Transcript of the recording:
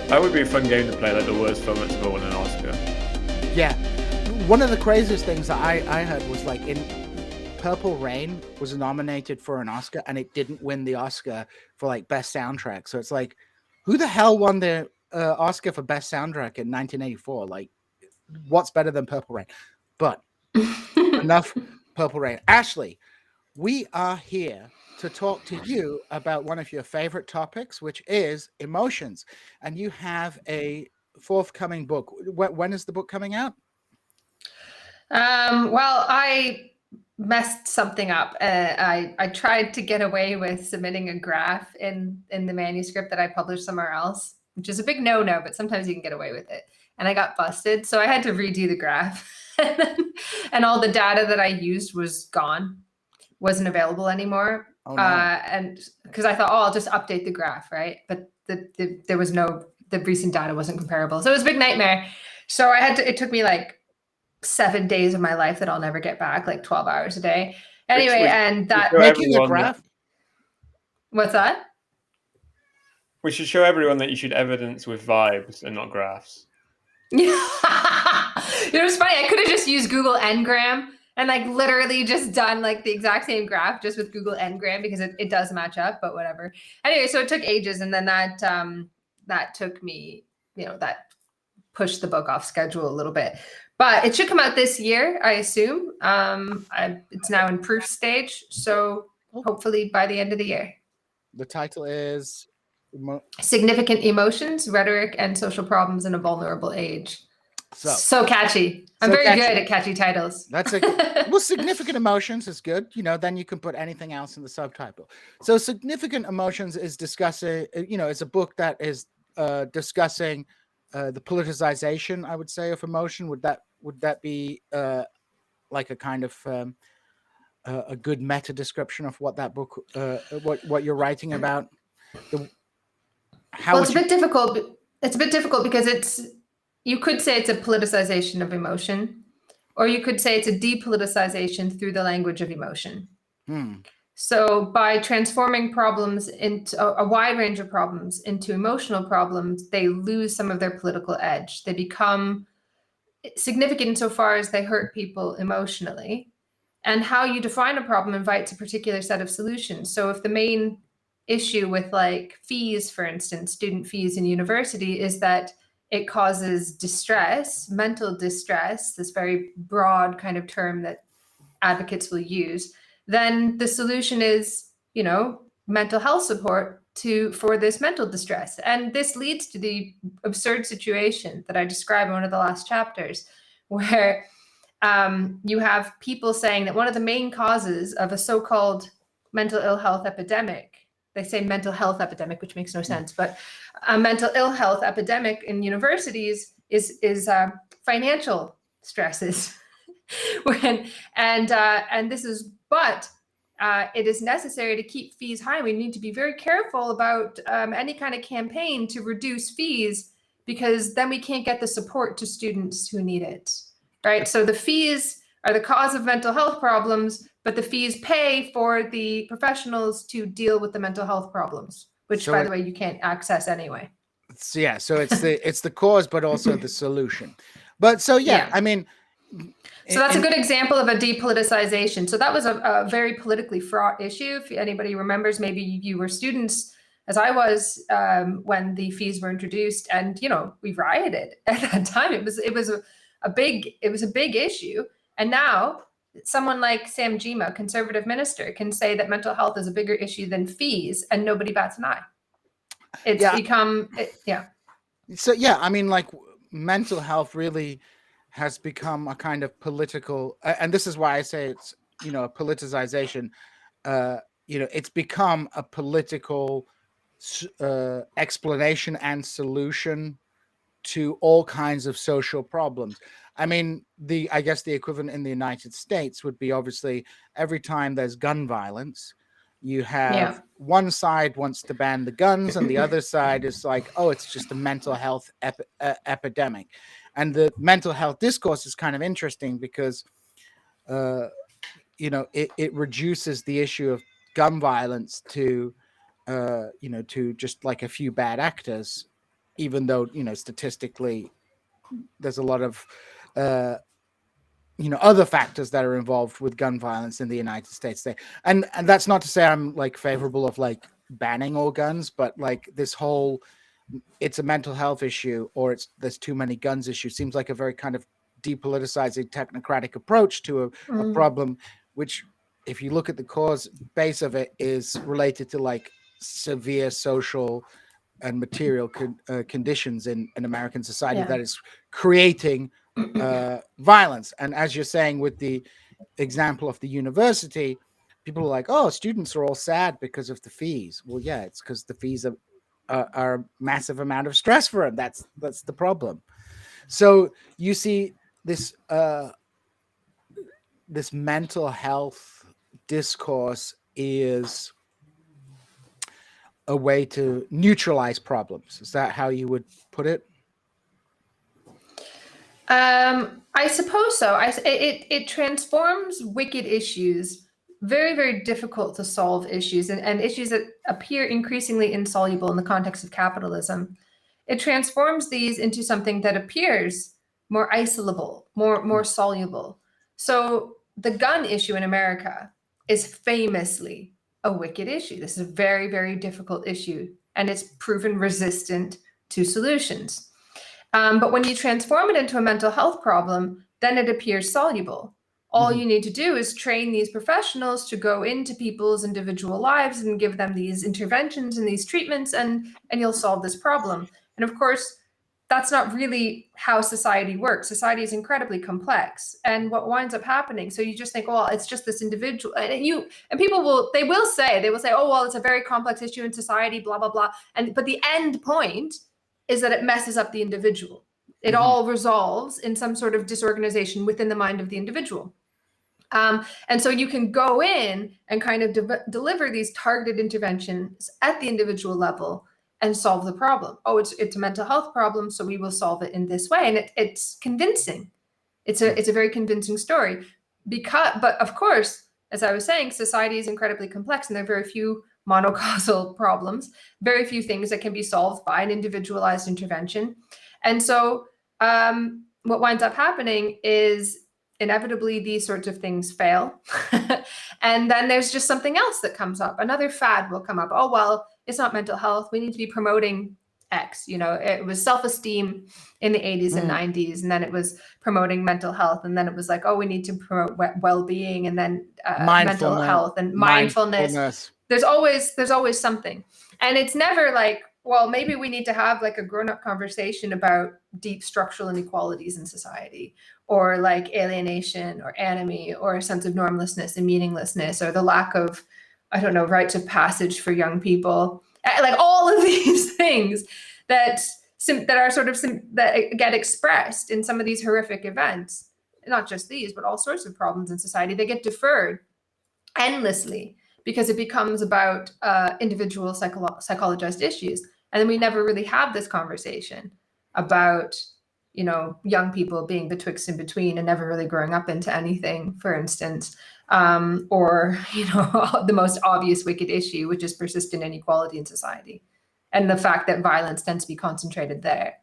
That would be a fun game to play, like the worst film that's ever won an Oscar. Yeah. One of the craziest things that I heard was like in Purple Rain was nominated for an Oscar and it didn't win the Oscar for like best soundtrack. So it's like, who the hell won the Oscar for best soundtrack in 1984? Like, what's better than Purple Rain? But enough Purple Rain. Ashley, we are here to talk to you about one of your favorite topics, which is emotions. And you have a forthcoming book. When is the book coming out? Well, I messed something up. I tried to get away with submitting a graph in the manuscript that I published somewhere else, which is a big no-no, but sometimes you can get away with it. And I got busted, so I had to redo the graph. And all the data that I used was gone, wasn't available anymore. Oh, no. And because I thought, I'll just update the graph, right? But there was the recent data wasn't comparable. So it was a big nightmare. So it took me like 7 days of my life that I'll never get back, like 12 hours a day. Anyway, and that making a graph. What's that? We should show everyone that you should evidence with vibes and not graphs. Yeah. It was funny. I could have just used Google Ngram and like literally just done like the exact same graph just with Google Ngram because it does match up, but whatever. Anyway, so it took ages, and then that took me, that pushed the book off schedule a little bit. But it should come out this year, I assume. It's now in proof stage, so hopefully by the end of the year. The title is Significant Emotions, Rhetoric, and Social Problems in a Vulnerable Age. So catchy. I'm very good at catchy titles. That's well, Significant Emotions is good. Then you can put anything else in the subtitle. So Significant Emotions is discussing, it's a book that is discussing the politicization, I would say, of emotion. Would that be like a kind of a good meta description of what that book, what you're writing about? It's a bit difficult. It's a bit difficult because you could say it's a politicization of emotion, or you could say it's a depoliticization through the language of emotion. So by transforming problems into a wide range of problems into emotional problems, they lose some of their political edge. They become significant insofar as they hurt people emotionally. And how you define a problem invites a particular set of solutions. So if the main issue with like fees, for instance, student fees in university, is that it causes distress, mental distress, this very broad kind of term that advocates will use, then the solution is, mental health support for this mental distress. And this leads to the absurd situation that I describe in one of the last chapters, where you have people saying that one of the main causes of a so-called mental ill health epidemic, they say mental health epidemic, which makes no sense, but a mental ill health epidemic in universities is financial stresses. It is necessary to keep fees high. We need to be very careful about any kind of campaign to reduce fees, because then we can't get the support to students who need it, right? So the fees are the cause of mental health problems, but the fees pay for the professionals to deal with the mental health problems, which, by the way, you can't access anyway. So it's the cause, but also the solution. But I mean. So that's a good example of a depoliticization. So that was a very politically fraught issue. If anybody remembers, maybe you were students, as I was, when the fees were introduced, and we rioted at that time. It was a big issue, and now someone like Sam Gyimah, conservative minister, can say that mental health is a bigger issue than fees, and nobody bats an eye. So I mean, like, mental health really has become a kind of political, and this is why I say it's a politicization. It's become a political explanation and solution to all kinds of social problems. I mean, I guess the equivalent in the United States would be, obviously, every time there's gun violence, you have one side wants to ban the guns, and the other side is like, oh, it's just a mental health epidemic. And the mental health discourse is kind of interesting because, it reduces the issue of gun violence to, to just like a few bad actors, even though, statistically there's a lot of other factors that are involved with gun violence in the United States. And that's not to say I'm like favorable of like banning all guns, but like this whole it's a mental health issue or there's too many guns issue seems like a very kind of depoliticizing technocratic approach to a problem, which if you look at the cause base of it is related to like severe social and material conditions in American society that is creating violence. And as you're saying with the example of the university, people are like, oh, students are all sad because of the fees. Well, yeah, it's because the fees are a massive amount of stress for them. That's the problem. So you see this this mental health discourse is a way to neutralize problems. Is that how you would put it? I suppose so. It transforms wicked issues, very, very difficult to solve issues, and issues that appear increasingly insoluble in the context of capitalism. It transforms these into something that appears more isolable, more soluble. So the gun issue in America is famously a wicked issue. This is a very, very difficult issue, and it's proven resistant to solutions. But when you transform it into a mental health problem, then it appears soluble. All you need to do is train these professionals to go into people's individual lives and give them these interventions and these treatments, and you'll solve this problem. And of course, that's not really how society works. Society is incredibly complex. And what winds up happening, so you just think, well, it's just this individual. And people will say, oh, well, it's a very complex issue in society, blah, blah, blah. But the end point is that it messes up the individual. It all resolves in some sort of disorganization within the mind of the individual. And so you can go in and kind of deliver these targeted interventions at the individual level and solve the problem. Oh, it's a mental health problem, so we will solve it in this way. And it's convincing. It's a very convincing story. But of course, as I was saying, society is incredibly complex, and there are very few monocausal problems, very few things that can be solved by an individualized intervention. And so what winds up happening is inevitably these sorts of things fail. And then there's just something else that comes up. Another fad will come up. Oh, well, it's not mental health. We need to be promoting X. It was self-esteem in the 80s and 90s, and then it was promoting mental health, and then it was like, oh, we need to promote well-being, and then mental health and mindfulness. There's always something. And it's never like, well, maybe we need to have like a grown-up conversation about deep structural inequalities in society, or like alienation or anomie or a sense of normlessness and meaninglessness, or the lack of, I don't know, rites of passage for young people. Like all of these things that are sort of that get expressed in some of these horrific events, not just these, but all sorts of problems in society, they get deferred endlessly because it becomes about individual psychologized issues. And then we never really have this conversation about, young people being betwixt and between and never really growing up into anything, for instance, or, the most obvious wicked issue, which is persistent inequality in society. And the fact that violence tends to be concentrated there.